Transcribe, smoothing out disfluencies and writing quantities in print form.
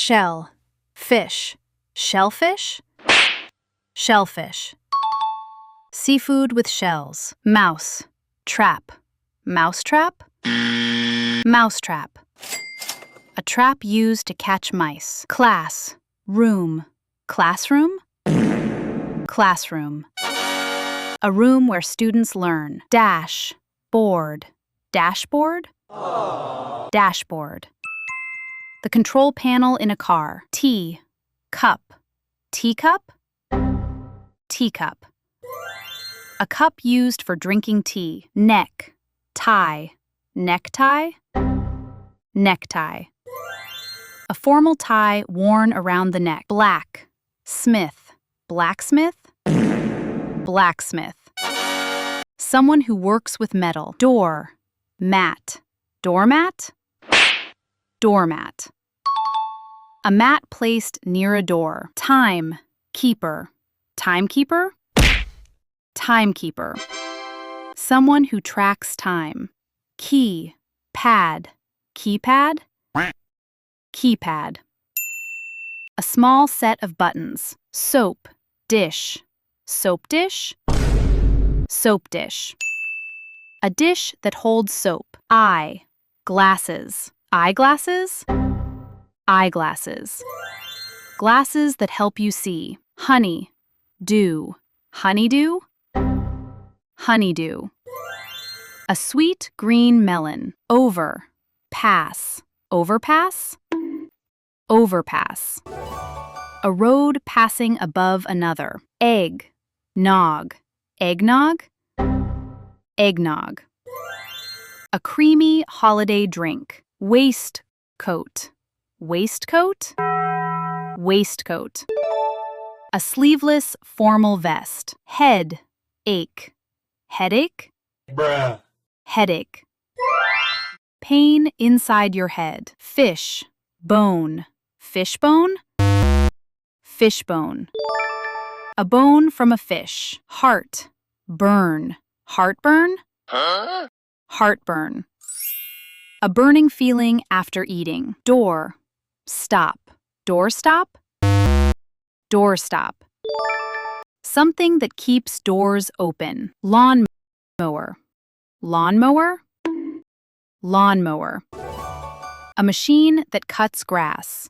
Shell. Fish. Shellfish. Shellfish. Seafood with shells. Mouse. Trap. Mousetrap. Mousetrap. A trap used to catch mice. Class. Room. Classroom. Classroom. A room where students learn. Dash. Board. Dashboard. Dashboard. The control panel in a car. Tea. Cup. Teacup. Teacup. A cup used for drinking tea. Neck. Tie. Necktie. Necktie. A formal tie worn around the neck. Black. Smith. Blacksmith. Blacksmith. Someone who works with metal. Door. Mat. Doormat. Doormat. A mat placed near a door. Time. Keeper. Timekeeper. Timekeeper. Someone who tracks time. Key. Pad. Keypad. Keypad. A small set of buttons. Soap. Dish. Soap dish. Soap dish. A dish that holds soap. Eye. Glasses. Eyeglasses. Eyeglasses. Glasses that help you see. Honey. Dew. Honeydew. Honeydew. A sweet green melon. Over. Pass. Overpass. Overpass. A road passing above another. Egg. Nog. Eggnog. Eggnog. A creamy holiday drink. Waistcoat. Waistcoat. Waistcoat. A sleeveless formal vest. Head. Ache. Headache. Bruh. Headache. Pain inside your head. Fish. Bone. Fishbone. Fishbone. A bone from a fish. Heart. Burn. Heartburn. Heartburn. A burning feeling after eating. Door. Stop. Doorstop. Doorstop. Something that keeps doors open. Lawnmower. Lawnmower. Lawnmower. A machine that cuts grass.